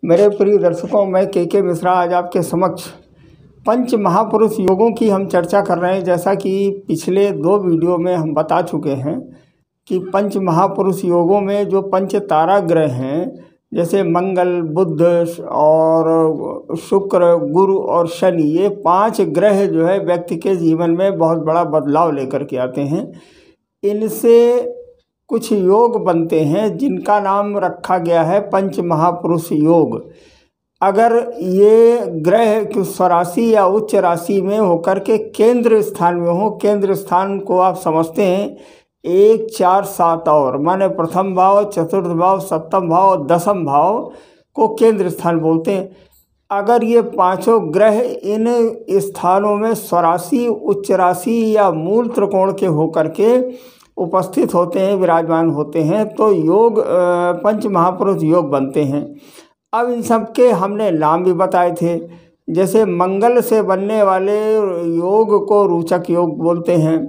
मेरे प्रिय दर्शकों, मैं के मिश्रा आज आपके समक्ष पंच महापुरुष योगों की हम चर्चा कर रहे हैं। जैसा कि पिछले 2 वीडियो में हम बता चुके हैं कि पंच महापुरुष योगों में जो पंच तारा ग्रह हैं, जैसे मंगल, बुध और शुक्र, गुरु और शनि, ये 5 ग्रह जो है व्यक्ति के जीवन में बहुत बड़ा बदलाव लेकर के आते हैं। इनसे कुछ योग बनते हैं जिनका नाम रखा गया है पंच महापुरुष योग। अगर ये ग्रह स्वराशि या उच्च राशि में होकर के केंद्र स्थान में हो, केंद्र स्थान को आप समझते हैं 1, 4, 7 और माने प्रथम भाव, चतुर्थ भाव, सप्तम भाव और दसम भाव को केंद्र स्थान बोलते हैं। अगर ये 5 ग्रह इन स्थानों में स्वराशि, उच्च राशि या मूल त्रिकोण के होकर के उपस्थित होते हैं, विराजमान होते हैं, तो योग पंच महापुरुष योग बनते हैं। अब इन सब के हमने नाम भी बताए थे। जैसे मंगल से बनने वाले योग को रोचक योग बोलते हैं।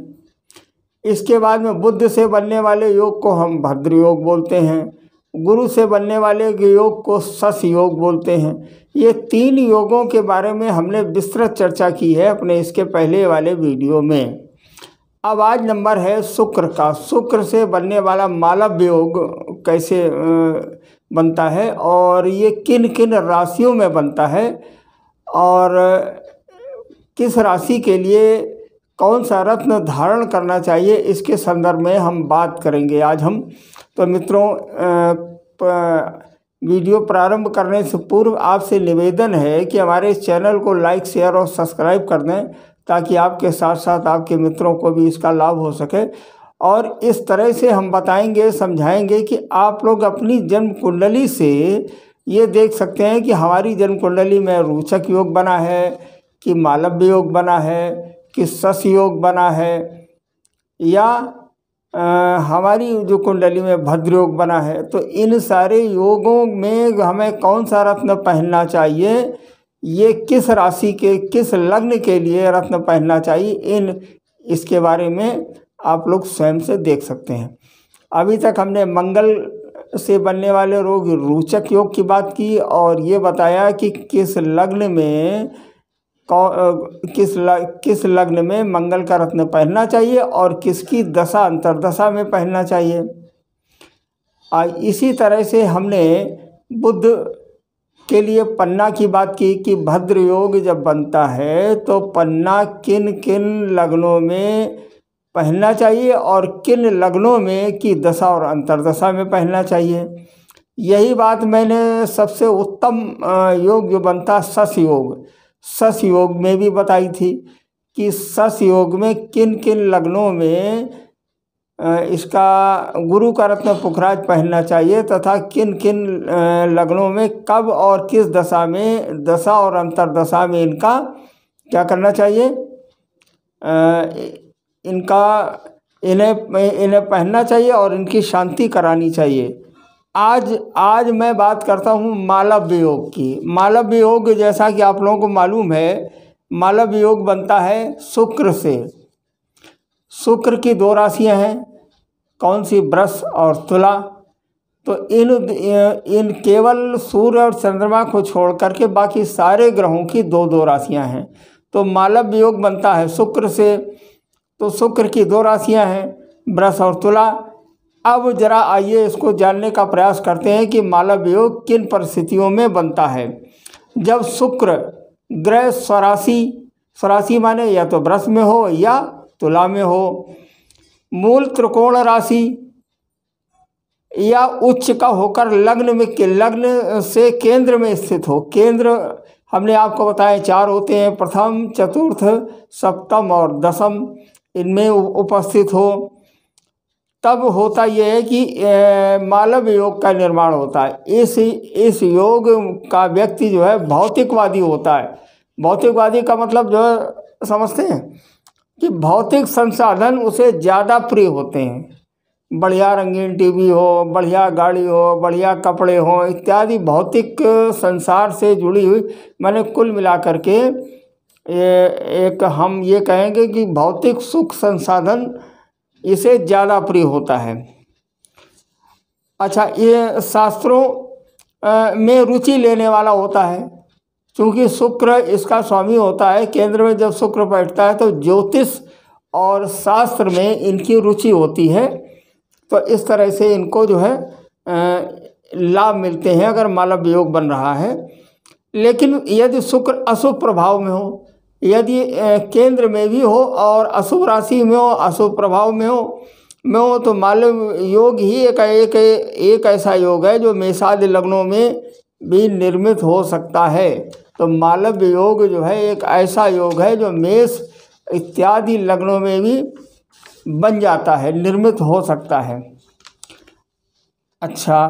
इसके बाद में बुध से बनने वाले योग को हम भद्र योग बोलते हैं। गुरु से बनने वाले योग को शश योग बोलते हैं। ये 3 योगों के बारे में हमने विस्तृत चर्चा की है अपने इसके पहले वाले वीडियो में। अब आज नंबर है शुक्र का। शुक्र से बनने वाला मालव्य योग कैसे बनता है और ये किन किन राशियों में बनता है और किस राशि के लिए कौन सा रत्न धारण करना चाहिए, इसके संदर्भ में हम बात करेंगे आज हम। तो मित्रों, वीडियो प्रारंभ करने से पूर्व आपसे निवेदन है कि हमारे इस चैनल को लाइक, शेयर और सब्सक्राइब कर दें, ताकि आपके साथ साथ आपके मित्रों को भी इसका लाभ हो सके। और इस तरह से हम बताएंगे, समझाएंगे कि आप लोग अपनी जन्म कुंडली से ये देख सकते हैं कि हमारी जन्म कुंडली में रोचक योग बना है कि मालव्य योग बना है कि शश योग बना है, या हमारी जो कुंडली में भद्र योग बना है। तो इन सारे योगों में हमें कौन सा रत्न पहनना चाहिए, ये किस राशि के, किस लग्न के लिए रत्न पहनना चाहिए, इसके बारे में आप लोग स्वयं से देख सकते हैं। अभी तक हमने मंगल से बनने वाले रोचक योग की बात की और ये बताया कि किस लग्न में किस लग्न में मंगल का रत्न पहनना चाहिए और किसकी दशा अंतर्दशा में पहनना चाहिए। इसी तरह से हमने बुध के लिए पन्ना की बात की कि भद्र योग जब बनता है तो पन्ना किन किन लग्नों में पहनना चाहिए और किन लग्नों में की दशा और अंतर्दशा में पहनना चाहिए। यही बात मैंने सबसे उत्तम योग जो बनता शश योग, शश योग में भी बताई थी कि शश योग में किन किन लग्नों में इसका गुरु का रत्न पुखराज पहनना चाहिए तथा किन किन लग्नों में कब और किस दशा में, दशा और अंतर्दशा में इनका क्या करना चाहिए, इन्हें पहनना चाहिए और इनकी शांति करानी चाहिए। आज मैं बात करता हूँ मालव्य योग की। मालव्य योग, जैसा कि आप लोगों को मालूम है, मालव्य योग बनता है शुक्र से। शुक्र की 2 राशियां हैं, कौन सी, वृष और तुला। तो इन केवल सूर्य और चंद्रमा को छोड़ करके बाकी सारे ग्रहों की 2-2 राशियां हैं। तो मालव्य योग बनता है शुक्र से। तो शुक्र की 2 राशियां हैं, वृष और तुला। अब जरा आइए इसको जानने का प्रयास करते हैं कि मालव्य योग किन परिस्थितियों में बनता है। जब शुक्र ग्रह स्वराशि माने या तो वृष में हो या तुला में हो, मूल त्रिकोण राशि या उच्च का होकर लग्न से केंद्र में स्थित हो। केंद्र हमने आपको बताया 4 होते हैं, प्रथम, चतुर्थ, सप्तम और दसम, इनमें उपस्थित हो, तब होता यह है कि मालव्य योग का निर्माण होता है। इस योग का व्यक्ति जो है भौतिकवादी होता है। भौतिकवादी का मतलब जो है समझते हैं कि भौतिक संसाधन उसे ज़्यादा प्रिय होते हैं। बढ़िया रंगीन टीवी हो, बढ़िया गाड़ी हो, बढ़िया कपड़े हो इत्यादि भौतिक संसार से जुड़ी हुई, माने कुल मिलाकर के एक हम ये कहेंगे कि भौतिक सुख संसाधन इसे ज़्यादा प्रिय होता है। अच्छा, ये शास्त्रों में रुचि लेने वाला होता है। क्योंकि शुक्र इसका स्वामी होता है। केंद्र में जब शुक्र बैठता है तो ज्योतिष और शास्त्र में इनकी रुचि होती है। तो इस तरह से इनको जो है लाभ मिलते हैं अगर मालव योग बन रहा है। लेकिन यदि शुक्र अशुभ प्रभाव में हो, यदि केंद्र में भी हो और अशुभ राशि में हो, अशुभ प्रभाव में हो तो मालव योग ही एक ऐसा योग है जो मेषादि लग्नों में भी निर्मित हो सकता है। तो मालव योग जो है एक ऐसा योग है जो मेष इत्यादि लग्नों में भी बन जाता है, निर्मित हो सकता है। अच्छा,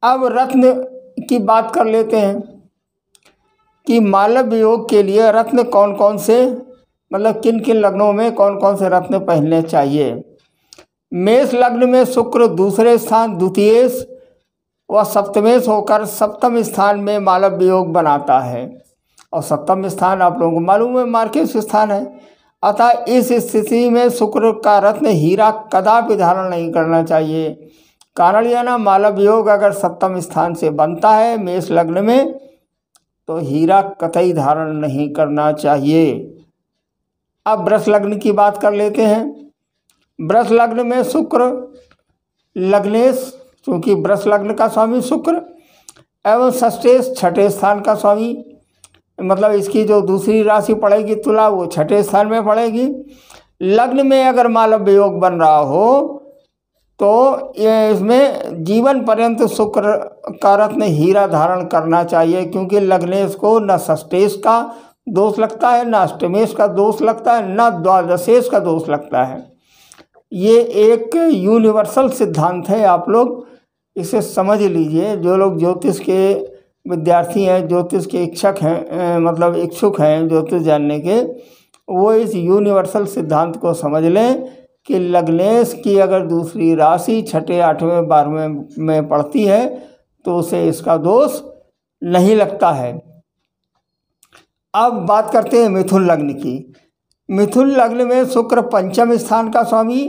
अब रत्न की बात कर लेते हैं कि मालव योग के लिए रत्न कौन कौन से, मतलब किन किन लग्नों में कौन कौन से रत्न पहनने चाहिए। मेष लग्न में शुक्र दूसरे स्थान द्वितीयेश व सप्तमेश होकर सप्तम स्थान में मालव योग बनाता है। और सप्तम स्थान आप लोगों को मालूम है मार्केश स्थान है। अतः इस स्थिति में शुक्र का रत्न हीरा कदापि धारण नहीं करना चाहिए। कारण यह ना, मालव योग अगर सप्तम स्थान से बनता है मेष लग्न में तो हीरा कतई धारण नहीं करना चाहिए। अब वृष लग्न की बात कर लेते हैं। वृष लग्न में शुक्र लग्नेश, क्योंकि वृष लग्न का स्वामी शुक्र, एवं षष्ठेश छठे स्थान का स्वामी, मतलब इसकी जो दूसरी राशि पड़ेगी तुला वो छठे स्थान में पड़ेगी। लग्न में अगर मालव योग बन रहा हो तो ये इसमें जीवन पर्यंत शुक्र का रत्न हीरा धारण करना चाहिए। क्योंकि लग्नेश को न षष्ठेश का दोष लगता है, न अष्टमेश का दोष लगता है, न द्वादशेश का दोष लगता है। ये एक यूनिवर्सल सिद्धांत है, आप लोग इसे समझ लीजिए। जो लोग ज्योतिष के विद्यार्थी हैं, ज्योतिष के इच्छुक हैं ज्योतिष जानने के, वो इस यूनिवर्सल सिद्धांत को समझ लें कि लग्नेश की अगर दूसरी राशि छठे आठवें बारहवें में पड़ती है तो उसे इसका दोष नहीं लगता है। अब बात करते हैं मिथुन लग्न की। मिथुन लग्न में शुक्र पंचम स्थान का स्वामी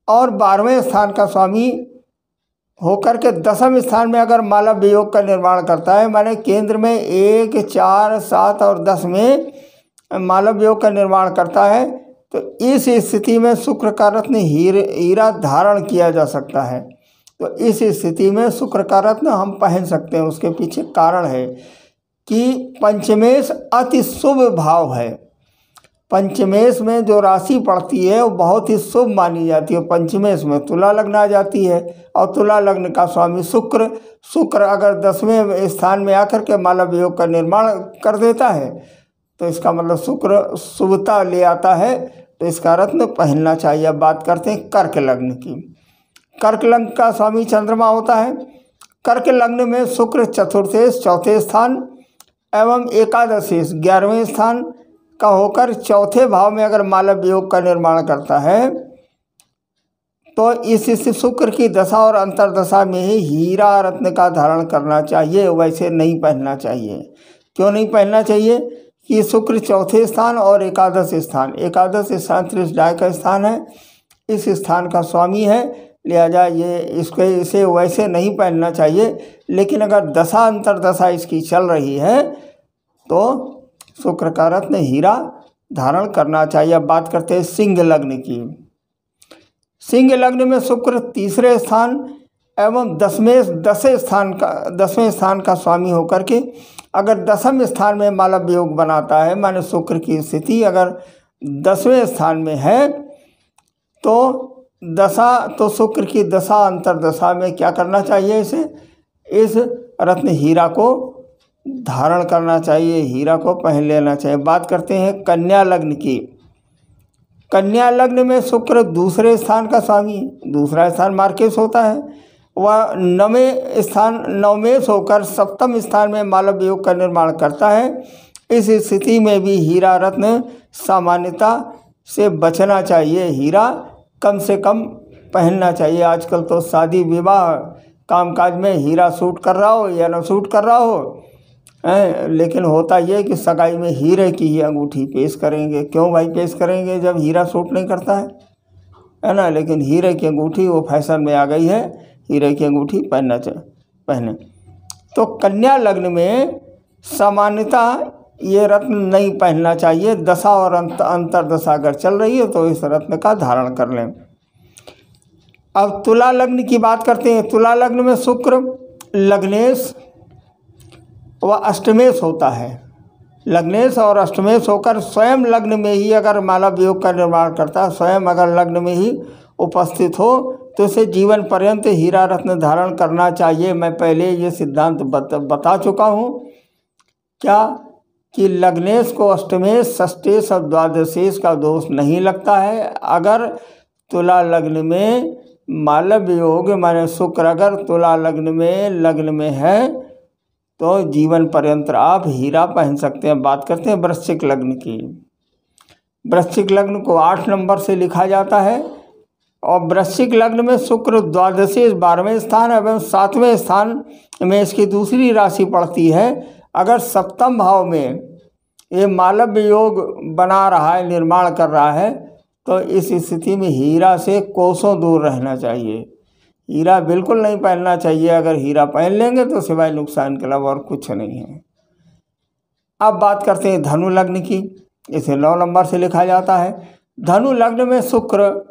और 12वें स्थान का स्वामी होकर के दसम स्थान में अगर मालव योग का निर्माण करता है, माने केंद्र में 1, 4, 7 और 10 में मालव योग का निर्माण करता है, तो इस स्थिति में शुक्र का रत्न हीरा धारण किया जा सकता है। तो इस स्थिति में शुक्र का रत्न हम पहन सकते हैं। उसके पीछे कारण है कि पंचमेश अति शुभ भाव है। पंचमेश में जो राशि पड़ती है वो बहुत ही शुभ मानी जाती है। पंचमेश में तुला लग्न आ जाती है और तुला लग्न का स्वामी शुक्र अगर 10वें स्थान में आकर के मालव योग का निर्माण कर देता है तो इसका मतलब शुक्र शुभता ले आता है, तो इसका रत्न पहनना चाहिए। अब बात करते हैं कर्क लग्न की। कर्क लग्न का स्वामी चंद्रमा होता है। कर्क लग्न में शुक्र चतुर्थेश चौथे स्थान एवं एकादशेश 11वें स्थान का होकर चौथे भाव में अगर मालव योग का निर्माण करता है तो इस शुक्र की दशा और अंतर्दशा में ही हीरा रत्न का धारण करना चाहिए, वैसे नहीं पहनना चाहिए। क्यों नहीं पहनना चाहिए कि शुक्र चौथे स्थान और एकादश स्थान त्रिशदाय का स्थान है, इस स्थान का स्वामी है, लिहाजा इसे वैसे नहीं पहनना चाहिए। लेकिन अगर दशा अंतर्दशा इसकी चल रही है तो शुक्र का रत्न हीरा धारण करना चाहिए। अब बात करते हैं सिंह लग्न की। सिंह लग्न में शुक्र तीसरे स्थान एवं दसवें स्थान का स्वामी होकर के अगर दसम स्थान में मालव योग बनाता है, माने शुक्र की स्थिति अगर 10वें स्थान में है तो शुक्र की दशा अंतर्दशा में क्या करना चाहिए, इस रत्न हीरा को धारण करना चाहिए, हीरा को पहन लेना चाहिए। बात करते हैं कन्या लग्न की। कन्या लग्न में शुक्र दूसरे स्थान का स्वामी, दूसरा स्थान मार्केश होता है, वह नवमेश होकर सप्तम स्थान में मालव योग का निर्माण करता है। इस स्थिति में भी हीरा रत्न सामान्यता से बचना चाहिए, हीरा कम से कम पहनना चाहिए। आजकल तो शादी विवाह कामकाज में हीरा सूट कर रहा हो या न सूट कर रहा हो, लेकिन होता ये कि सगाई में हीरे की ही अंगूठी पेश करेंगे। क्यों भाई पेश करेंगे जब हीरा सूट नहीं करता है ना। लेकिन हीरे की अंगूठी वो फैशन में आ गई है, हीरे की अंगूठी पहने। तो कन्या लग्न में सामान्यतः ये रत्न नहीं पहनना चाहिए। दशा और अंतर्दशा अगर चल रही है तो इस रत्न का धारण कर लें। अब तुला लग्न की बात करते हैं। तुला लग्न में शुक्र लग्नेश व अष्टमेश होता है। लग्नेश और अष्टमेश होकर स्वयं लग्न में ही अगर माला वियोग का निर्माण करता है, स्वयं अगर लग्न में ही उपस्थित हो तो उसे जीवन पर्यंत हीरा रत्न धारण करना चाहिए। मैं पहले ये सिद्धांत बता चुका हूँ क्या कि लग्नेश को अष्टमेश, षष्ठेश और द्वादशेश का दोष नहीं लगता है। अगर तुला लग्न में मालव योग माने शुक्र अगर तुला लग्न में है तो जीवन पर्यंत आप हीरा पहन सकते हैं। बात करते हैं वृश्चिक लग्न की। वृश्चिक लग्न को 8 नंबर से लिखा जाता है और वृश्चिक लग्न में शुक्र द्वादशेश 12वें स्थान एवं 7वें स्थान में इसकी दूसरी राशि पड़ती है। अगर सप्तम भाव में ये मालव योग बना रहा है, निर्माण कर रहा है, तो इस स्थिति में हीरा से कोसों दूर रहना चाहिए। हीरा बिल्कुल नहीं पहनना चाहिए। अगर हीरा पहन लेंगे तो सिवाय नुकसान के अलावा और कुछ नहीं है। अब बात करते हैं धनु लग्न की। इसे 9 नंबर से लिखा जाता है। धनु लग्न में शुक्र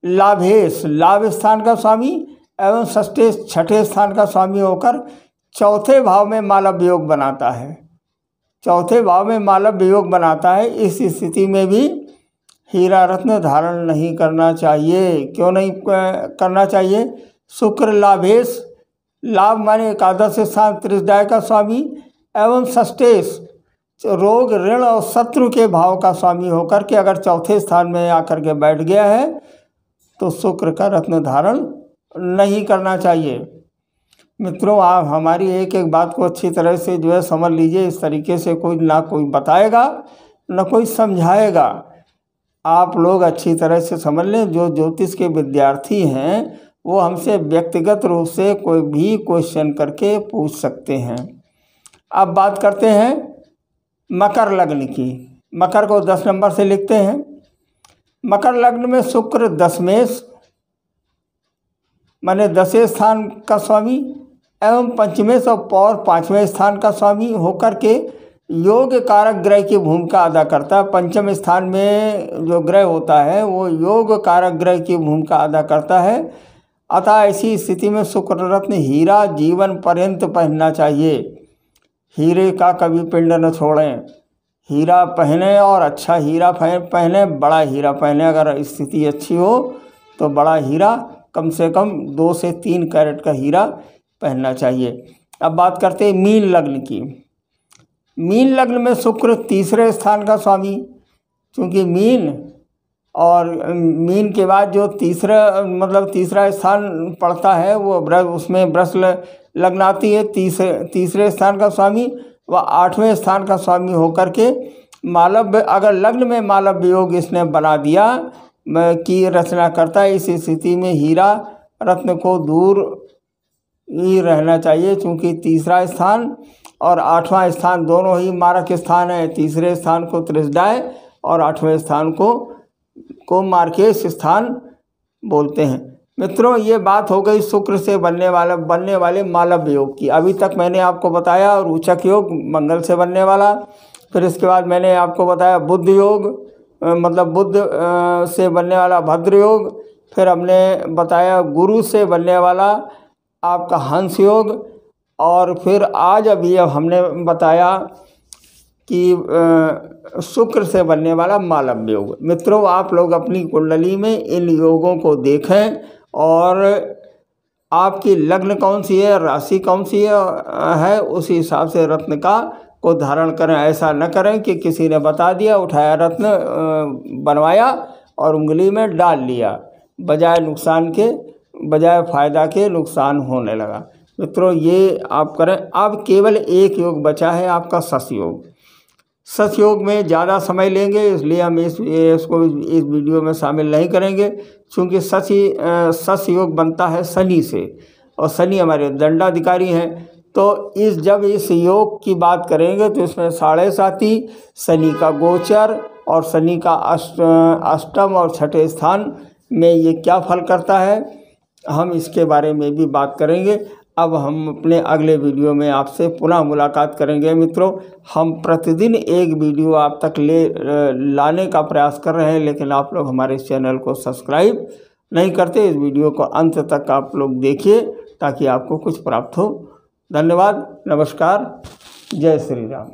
लाभेश, लाभ स्थान का स्वामी एवं षष्ठेश, छठे स्थान का स्वामी होकर चौथे भाव में मालव योग बनाता है। चौथे भाव में मालव योग बनाता है। इस स्थिति में भी हीरा रत्न धारण नहीं करना चाहिए। क्यों नहीं करना चाहिए? शुक्र लाभेश, लाभ माने एकादश स्थान त्रिशदाय का स्वामी एवं षष्ठेश, रोग ऋण और शत्रु के भाव का स्वामी होकर के अगर चौथे स्थान में आकर के बैठ गया है तो शुक्र का रत्न धारण नहीं करना चाहिए। मित्रों, आप हमारी एक एक बात को अच्छी तरह से जो है समझ लीजिए। इस तरीके से कोई ना कोई बताएगा ना कोई समझाएगा। आप लोग अच्छी तरह से समझ लें। जो ज्योतिष के विद्यार्थी हैं वो हमसे व्यक्तिगत रूप से कोई भी क्वेश्चन करके पूछ सकते हैं। अब बात करते हैं मकर लग्न की। मकर को 10 नंबर से लिखते हैं। मकर लग्न में शुक्र दशमेश माने 10वें स्थान का स्वामी एवं पंचमेश और पौर 5वें स्थान का स्वामी होकर के योग कारक ग्रह की भूमिका अदा करता है। पंचम स्थान में जो ग्रह होता है वो योग कारक ग्रह की भूमिका अदा करता है। अतः ऐसी स्थिति में शुक्र रत्न हीरा जीवन पर्यंत पहनना चाहिए। हीरे का कभी पिंड न छोड़ें। हीरा पहने और अच्छा हीरा पहने, बड़ा हीरा पहने। अगर स्थिति अच्छी हो तो बड़ा हीरा, कम से कम 2 से 3 कैरेट का हीरा पहनना चाहिए। अब बात करते हैं मीन लग्न की। मीन लग्न में शुक्र तीसरे स्थान का स्वामी, क्योंकि मीन और मीन के बाद जो तीसरा स्थान पड़ता है वो उसमें वृष लग्न आती है। तीसरे स्थान का स्वामी व 8वें स्थान का स्वामी होकर के मालव, अगर लग्न में मालव योग इसने बना दिया की रचना करता है। इस स्थिति में हीरा रत्न को दूर ही रहना चाहिए, क्योंकि तीसरा स्थान और 8वां स्थान दोनों ही मारक स्थान है। तीसरे स्थान को त्रिशदाय और 8वें स्थान को मार्केश स्थान बोलते हैं। मित्रों, ये बात हो गई शुक्र से बनने वाले मालव योग की। अभी तक मैंने आपको बताया और उचक योग मंगल से बनने वाला। फिर इसके बाद मैंने आपको बताया बुध योग, मतलब बुध से बनने वाला भद्र योग। फिर हमने बताया गुरु से बनने वाला आपका हंस योग। और फिर आज अभी हमने बताया कि शुक्र से बनने वाला मालव योग। मित्रों, आप लोग अपनी कुंडली में इन योगों को देखें और आपकी लग्न कौन सी है, राशि कौन सी है, उस हिसाब से रत्न को धारण करें। ऐसा न करें कि किसी ने बता दिया, उठाया रत्न बनवाया और उंगली में डाल लिया, बजाय फ़ायदा के नुकसान होने लगा। मित्रों, ये आप करें। अब केवल एक योग बचा है आपका सस योग। सस योग में ज़्यादा समय लेंगे, इसलिए हम इसको इस वीडियो में शामिल नहीं करेंगे, क्योंकि सस योग बनता है शनि से और शनि हमारे दंडाधिकारी हैं। तो जब इस योग की बात करेंगे तो इसमें 7.5 शनि का गोचर और शनि का अष्टम और छठे स्थान में ये क्या फल करता है, हम इसके बारे में भी बात करेंगे। अब हम अपने अगले वीडियो में आपसे पुनः मुलाकात करेंगे मित्रों। हम प्रतिदिन एक वीडियो आप तक लाने का प्रयास कर रहे हैं, लेकिन आप लोग हमारे इस चैनल को सब्सक्राइब नहीं करते। इस वीडियो को अंत तक आप लोग देखिए ताकि आपको कुछ प्राप्त हो। धन्यवाद, नमस्कार, जय श्री राम।